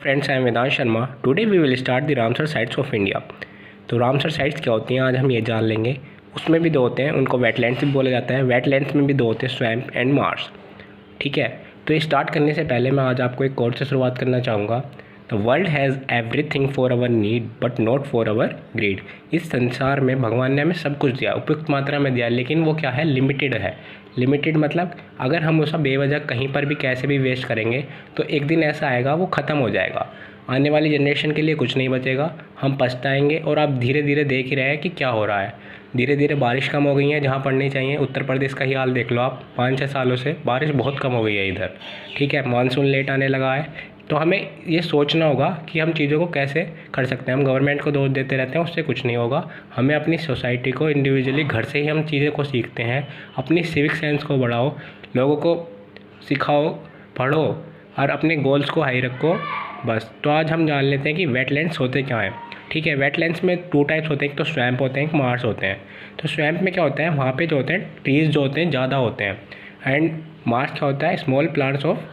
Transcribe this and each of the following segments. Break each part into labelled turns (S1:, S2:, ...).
S1: Friends, I am Vedant Sharma. Today we will start the Ramsar sites of India. तो Ramsar sites क्या होती हैं आज हम ये जान लेंगे। उसमें भी दो होते हैं, उनको वेटलैंड्स भी बोला जाता है। वेटलैंड्स में भी दो होते हैं, स्वैम्प एंड मार्श। ठीक है, तो ये स्टार्ट करने से पहले मैं आज आपको एक कोट से शुरुआत करना चाहूँगा। The world has everything for our need but not for our greed. इस संसार में भगवान ने हमें सब कुछ दिया, उपयुक्त मात्रा में दिया, लेकिन वो क्या है, लिमिटेड है। लिमिटेड मतलब अगर हम उसे बेवजह कहीं पर भी कैसे भी वेस्ट करेंगे तो एक दिन ऐसा आएगा वो ख़त्म हो जाएगा। आने वाली जनरेशन के लिए कुछ नहीं बचेगा, हम पछताएंगे। और आप धीरे धीरे देख ही रहे हैं कि क्या हो रहा है। धीरे धीरे बारिश कम हो गई है जहाँ पड़नी चाहिए। उत्तर प्रदेश का ही हाल देख लो आप, 5-6 सालों से बारिश बहुत कम हो गई है इधर। ठीक है, मानसून लेट आने लगा है। तो हमें ये सोचना होगा कि हम चीज़ों को कैसे कर सकते हैं। हम गवर्नमेंट को दोष देते रहते हैं, उससे कुछ नहीं होगा। हमें अपनी सोसाइटी को इंडिविजुअली घर से ही हम चीज़ें को सीखते हैं। अपनी सिविक सेंस को बढ़ाओ, लोगों को सिखाओ, पढ़ो और अपने गोल्स को हाई रखो बस। तो आज हम जान लेते हैं कि वेटलैंड्स होते क्या हैं। ठीक है, वेटलैंड्स में 2 टाइप्स होते हैं, एक तो स्वैम्प होते हैं, एक मार्श होते हैं। तो स्वैम्प में क्या होता है, वहाँ पे जो होते हैं ट्रीज़ जो होते हैं ज़्यादा होते हैं। एंड मार्श क्या होता है, small plants of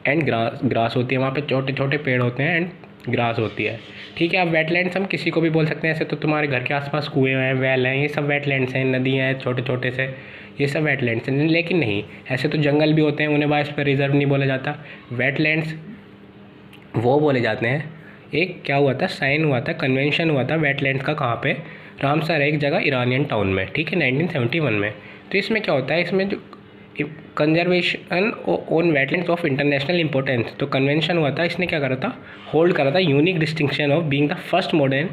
S1: and grass होती है। वहाँ पे छोटे छोटे पेड़ होते हैं एंड ग्रास होती है। ठीक है, अब वेटलैंड्स हम किसी को भी बोल सकते हैं। ऐसे तो तुम्हारे घर के आसपास कुएँ हैं, वेल हैं, ये सब वेटलैंड्स हैं। नदियाँ हैं छोटे छोटे से, ये सब वेटलैंड्स हैं। लेकिन नहीं, ऐसे तो जंगल भी होते हैं, उन्हें बायोस्फीयर रिजर्व नहीं बोला जाता। वेटलैंड्स वो बोले जाते हैं। एक क्या हुआ था, साइन हुआ था, कन्वेंशन हुआ था वेटलैंड्स का। कहाँ पे, रामसर है एक जगह इरानियन टाउन में। ठीक है, 1971 में। तो इसमें क्या होता है, इसमें जो conservation on wetlands of international importance, तो कन्वेंशन हुआ था, इसने क्या करा था, होल्ड करा था unique distinction of being the first modern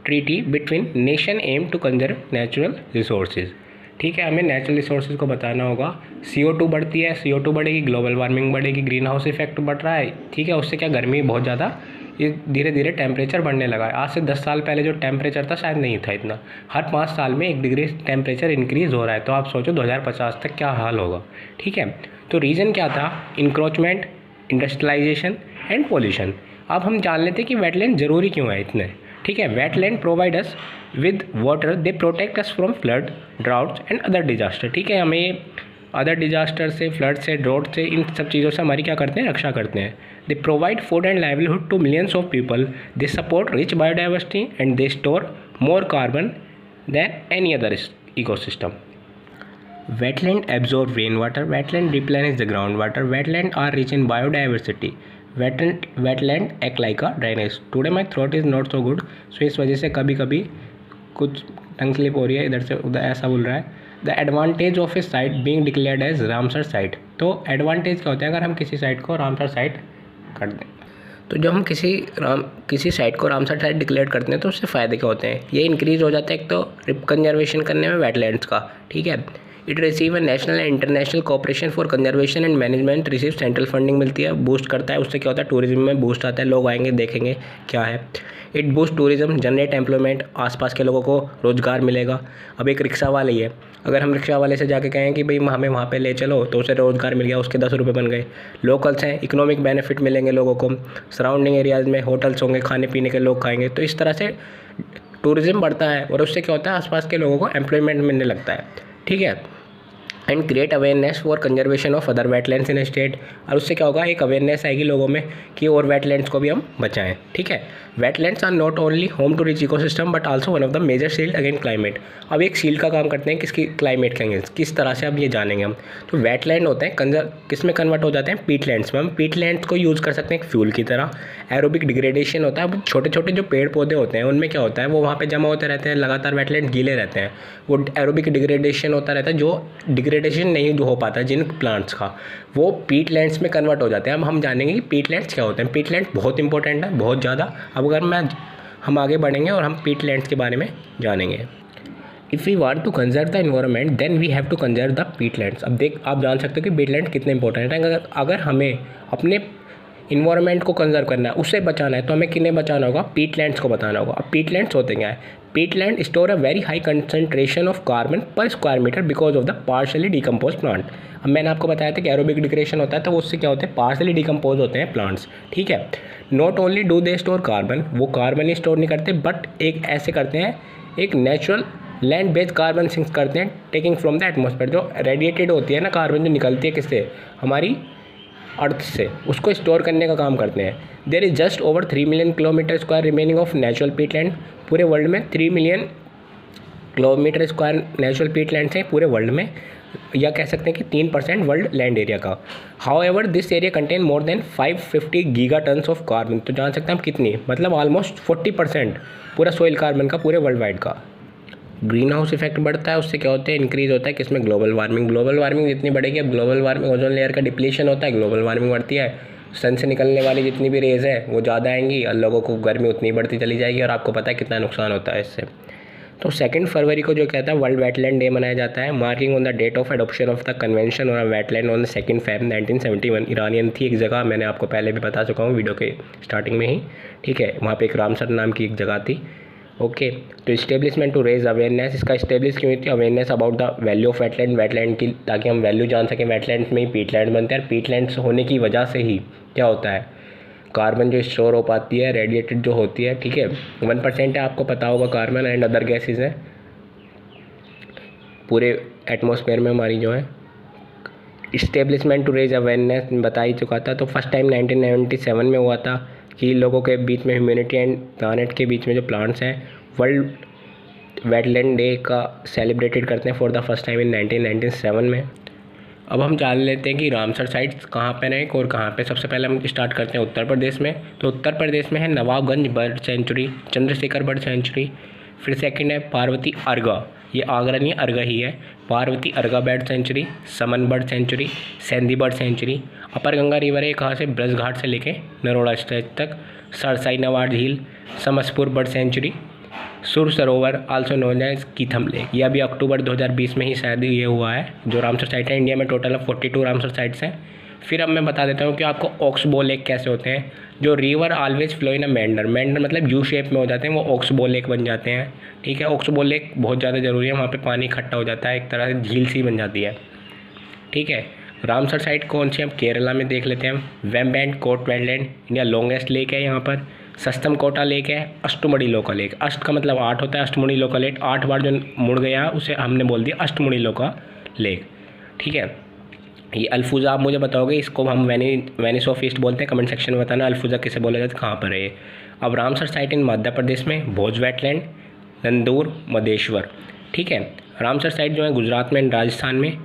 S1: treaty between nation aim to conserve natural resources. ठीक है, हमें नेचुरल रिसोर्सेज को बताना होगा। CO2 बढ़ती है, CO2 बढ़ेगी, ग्लोबल वार्मिंग बढ़ेगी, ग्रीन हाउस इफेक्ट बढ़ रहा है। ठीक है, उससे क्या गर्मी बहुत ज़्यादा, ये धीरे धीरे टेम्परेचर बढ़ने लगा है। आज से 10 साल पहले जो टेम्परेचर था शायद नहीं था इतना। हर 5 साल में 1 डिग्री टेम्परेचर इंक्रीज़ हो रहा है। तो आप सोचो 2050 तक क्या हाल होगा। ठीक है, तो रीज़न क्या था, इंक्रोचमेंट, इंडस्ट्रियलाइजेशन एंड पोल्यूशन। अब हम जान लेते हैं कि वेटलैंड ज़रूरी क्यों है इतने। ठीक है, wetland provide us with water, they protect us from flood, droughts and other disaster. ठीक है, हमें अदर डिजास्टर से, फ्लड से, ड्राउट से, इन सब चीज़ों से हमारी क्या करते हैं, रक्षा करते हैं। They provide food and livelihood to millions of people, they support rich biodiversity and they store more carbon than any other ecosystem. Wetland absorb rainwater. Wetland replenish the groundwater. Wetland are rich in biodiversity. Wetland act like a drainage. Today my throat is not so good, so इस वजह से कभी कभी कुछ tongue slip हो रही है, इधर से उधर ऐसा बोल रहा है। The advantage of a site being declared as Ramsar site. तो एडवांटेज क्या होता है अगर हम किसी साइट को रामसर साइट कर दें। तो जब हम किसी साइट को रामसर साइट डिक्लेयर करते हैं तो उससे फ़ायदे क्या होते हैं, ये इंक्रीज़ हो जाता है एक तो कंजर्वेशन करने में वेटलैंड्स का। ठीक है, it receive A national and international cooperation for conservation and management, receive central funding मिलती है, बूस्ट करता है। उससे क्या होता है, टूरिज्म में बूस्ट आता है, लोग आएंगे देखेंगे क्या है। It boost tourism, generate employment, आसपास के लोगों को रोज़गार मिलेगा। अब एक रिक्शा वाले ही है, अगर हम रिक्शा वाले से जाके कहें कि भाई हमें वहाँ पे ले चलो, तो उसे रोज़गार मिल गया, उसके 10 रुपये बन गए। लोकल्स हैं, इकोनॉमिक बेनिफिट मिलेंगे लोगों को। सराउंडिंग एरियाज़ में होटल्स होंगे, खाने पीने के लोग खाएंगे। तो इस तरह से टूरिज़्म बढ़ता है और उससे क्या होता है, आसपास के लोगों को एम्प्लॉयमेंट मिलने लगता है। ठीक है, and create awareness for conservation of other wetlands in state. और उससे क्या होगा, एक अवेयरनेस आएगी लोगों में कि और वेटलैंड्स को भी हम बचाएं। ठीक है, wetlands are not only home to rich ecosystem but also one of the major shield against climate. अब एक शील्ड का काम करते हैं किसकी, क्लाइमेट के अगेंस्ट। किस तरह से अब ये जानेंगे हम। तो वेटलैंड होते हैं किस में कन्वर्ट हो जाते हैं, पीटलैंड्स में। हम पीटलैंड्स को यूज़ कर सकते हैं एक फ्यूल की तरह। एरोबिक डिग्रेडेशन होता है, अब छोटे छोटे जो पेड़ पौधे होते हैं उनमें क्या होता है, वो वहाँ पे जमा होते रहते हैं, लगातार वेटलैंड गीले रहते हैं, वो एरोबिक डिग्रेडेशन होता रहता है। जो डिग्रेडेशन नहीं हो पाता जिन प्लांट्स का, वो पीटलैंड्स में कन्वर्ट हो जाते हैं। अब हम जानेंगे कि पीटलैंड्स क्या होते हैं। पीटलैंड बहुत इंपॉर्टेंट है, बहुत ज़्यादा। अब अगर हम आगे बढ़ेंगे और हम पीटलैंड्स के बारे में जानेंगे। If we want to conserve the environment then we have to conserve the peatlands. अब आप जान सकते हो कि पीटलैंड कितने इंपॉर्टेंट है। अगर हमें अपने इन्वायरमेंट को कंजर्व करना है, उससे बचाना है, तो हमें किन्हें बचाना होगा, पीटलैंड्स को बताना होगा। अब पीटलैंड्स होते क्या है, peatland store a very high concentration of carbon per square metre because of the partially decompose plant. अब मैंने आपको बताया था कि एरोबिक डिग्रेडेशन होता है, तो उससे क्या होता है, पार्शली डिकम्पोज होते हैं प्लांट्स। ठीक है, not only do they store carbon, वो कार्बन ही स्टोर नहीं करते, बट एक ऐसे करते हैं, एक natural land based carbon sinks करते हैं, टेकिंग फ्रॉम द एटमॉस्फेयर। जो रेडिएटेड होती है ना कार्बन, जो निकलती है किससे, हमारी अर्थ से उसको स्टोर करने का काम करते हैं। There is just over 3 million kilometre square remaining of natural peatland. पूरे वर्ल्ड में 3 million kilometre square natural peatlands हैं पूरे वर्ल्ड में, या कह सकते हैं कि 3% वर्ल्ड लैंड एरिया का। How ever this area contain more than 550 giga tons of carbon. तो जान सकते हैं हम कितनी, मतलब ऑलमोस्ट 40% पूरा सोइल कार्बन का पूरे वर्ल्ड वाइड का। ग्रीन हाउस इफेक्ट बढ़ता है, उससे क्या होता है, इंक्रीज होता है किसमें, ग्लोबल वार्मिंग। ग्लोबल वार्मिंग जितनी बढ़ेगी, अब ग्लोबल वार्मिंग ओजोन लेयर का डिप्लीशन होता है, ग्लोबल वार्मिंग बढ़ती है, सन से निकलने वाली जितनी भी रेज है वो ज़्यादा आएंगी और लोगों को गर्मी उतनी बढ़ती चली जाएगी, और आपको पता है कितना नुकसान होता है इससे। तो 2 फरवरी को जो कहता है वर्ल्ड वेटलैंड डे मनाया जाता है, marking on the date of adoption of the convention on wetland on the 2 Feb 1971। Iranian थी एक जगह, मैंने आपको पहले भी बता चुका हूँ वीडियो के स्टार्टिंग में ही, ठीक है। वहाँ पे एक रामसर नाम की एक जगह थी, ओके। तो इस्टेब्लिशमेंट टू रेज अवेयरनेस, इसका इस्टेब्लिश क्यों थी, awareness about the value of wetland की, ताकि हम वैल्यू जान सकें। वेटलैंड्स में ही पीटलैंड बनते हैं, पीटलैंड्स होने की वजह से ही क्या होता है, कार्बन जो स्टोर हो पाती है, रेडिएटेड जो होती है, ठीक है। 1% है, आपको पता होगा, कार्बन एंड अदर गैसेज हैं पूरे एटमॉस्फेयर में हमारी जो है। इस्टेब्लिशमेंट टू रेज अवेयरनेस बता ही चुका था। तो फर्स्ट टाइम 1997 में हुआ था कि लोगों के बीच में, ह्यूमैनिटी एंड प्लानेट के बीच में जो प्लांट्स हैं, वर्ल्ड वेटलैंड डे का सेलिब्रेटेड करते हैं for the first time in 1997 में। अब हम जान लेते हैं कि रामसर साइट्स कहाँ पर हैं और कहाँ पे। सबसे पहले हम स्टार्ट करते हैं उत्तर प्रदेश में। तो उत्तर प्रदेश में है Nawabganj bird sanctuary, Chandrashekhar bird sanctuary. फिर सेकंड है पार्वती अर्गा, ये आगरा नहीं अर्गा ही है, Parvati Arga bird sanctuary, Saman bird sanctuary, Sandi bird sanctuary. Upper Ganga river है कहाँ से, ब्रज घाट से लेके नरोड़ा स्ट्रेच तक। Sarsai Nawar Jheel, Samaspur bird sanctuary, Sur Sarovar also known as Keetham lake. ये अभी अक्टूबर 2020 में ही शायद ये हुआ है जो रामसर साइट है। इंडिया में टोटल ऑफ 42 रामसर साइट्स हैं। फिर अब मैं बता देता हूँ कि आपको ऑक्सबो लेक कैसे होते हैं। जो रिवर ऑलवेज फ्लो इन अ मेंडर, मेंडर मतलब यू शेप में हो जाते हैं, वो ऑक्सबो लेक बन जाते हैं, ठीक है। ऑक्सबो लेक बहुत ज़्यादा ज़रूरी है, वहाँ पे पानी इकट्ठा हो जाता है, एक तरह से झील सी बन जाती है, ठीक है। रामसर साइट कौन सी, हम केरला में देख लेते हैं। Vembanad Kol wetland, India longest lake है यहाँ पर। सस्तम कोटा लेक है, अष्टमुड़ी लोका लेक, अष्ट का मतलब 8 होता है, अष्टमुड़ी लोका लेक, 8 बार जो मुड़ गया उसे हमने बोल दिया अष्टमुड़ी लोका लेक, ठीक है। ये अल्फूज़ा, आप मुझे बताओगे इसको हम वेनिस ऑफ ईस्ट बोलते हैं, कमेंट सेक्शन में बताना अल्फूज़ा किसे बोला जाता है, कहाँ पर है ये। अब रामसर साइट इन मध्य प्रदेश में भोज वेटलैंड, नंदूर, मधेश्वर, ठीक है। रामसर साइट जो है गुजरात में एंड राजस्थान में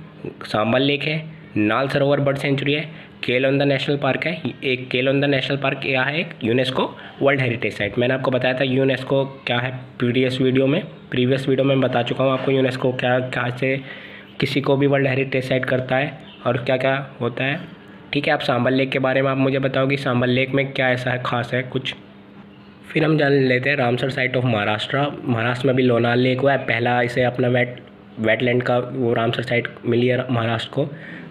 S1: सांबल लेक है, नाल सरोवर बर्ड सेंचुरी है, केलोंदा नेशनल पार्क है। एक केलोंदा नेशनल पार्क क्या है, एक यूनेस्को वर्ल्ड हेरिटेज साइट। मैंने आपको बताया था यूनेस्को क्या है प्रीवियस वीडियो में बता चुका हूँ आपको यूनेस्को क्या से किसी को भी वर्ल्ड हेरिटेज साइट करता है और क्या क्या होता है, ठीक है। आप सांबल लेक के बारे में आप मुझे बताओगे सांबल लेक में क्या ऐसा है खास है कुछ। फिर हम जान लेते हैं रामसर साइट ऑफ महाराष्ट्र में भी लोनाल लेक हुआ है, पहला इसे अपना वेटलैंड का वो रामसर साइट मिली है महाराष्ट्र को।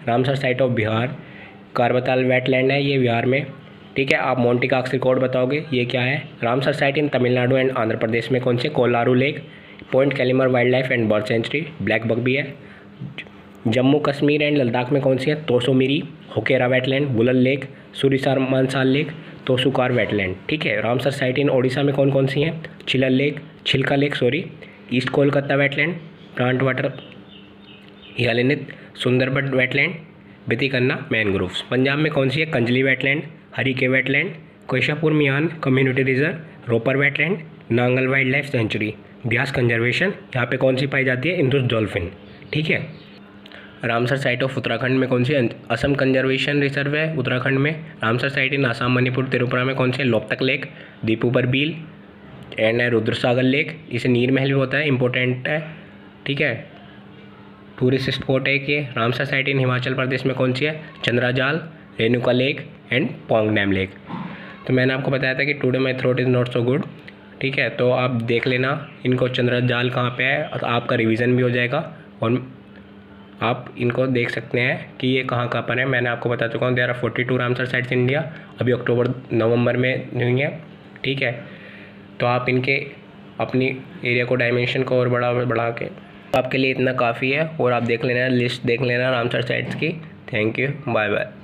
S1: Ramsar site of Bihar, Kabartal wetland है ये बिहार में, ठीक है। आप मोंटी काक्स रिकॉर्ड बताओगे ये क्या है। Ramsar site in Tamil Nadu and Andhra Pradesh में कौन से, Kolleru lake, point Calimere wildlife and bird sanctuary, black buck भी है। जम्मू कश्मीर एंड लद्दाख में कौन सी है, Tsomoriri, Hokera wetland, Wular lake, Surinsar Mansar lake, Tsokar wetland, ठीक है। रामसर साइट इन ओडिशा में कौन कौन सी हैं, Chilika lake, east Kolkata wetland, प्लांट वाटर हियालिनित, सुंदरबन वेटलैंड, बितिकन्ना मैनग्रोव्स। पंजाब में कौन सी है, Kanjli wetland, Harike wetland, Keshopur Miani community reserve, Ropar wetland, Nangal wildlife sanctuary, Beas conservation, यहाँ पे कौन सी पाई जाती है, इंदुस डॉल्फिन, ठीक है। रामसर साइट ऑफ उत्तराखंड में कौन सी, असम कंजर्वेशन रिजर्व है उत्तराखंड में। Ramsar site in Assam, Manipur, Tripura में कौन सी है, Loktak lake, Deepor Beel and Rudrasagar lake, इसे नीर महल भी होता है, इंपॉर्टेंट है, ठीक है। टूरिस्ट स्पॉट है कि Ramsar site in Himachal Pradesh में कौन सी है, Chandratal, Renuka lake and Pong dam lake. तो मैंने आपको बताया था कि today my throat is not so good, ठीक है। तो आप देख लेना इनको, चंद्राजाल कहाँ पे है, और आपका रिवीजन भी हो जाएगा और आप इनको देख सकते हैं कि ये कहाँ पर है। मैंने आपको बता चुका हूँ there are 42 Ramsar sites in India, अभी नवंबर में हुई है, ठीक है। तो आप इनके अपनी एरिया को डायमेंशन को और बढ़ा के आपके लिए इतना काफ़ी है, और आप देख लेना लिस्ट देख लेना रामसर साइट्स की। Thank you, bye bye.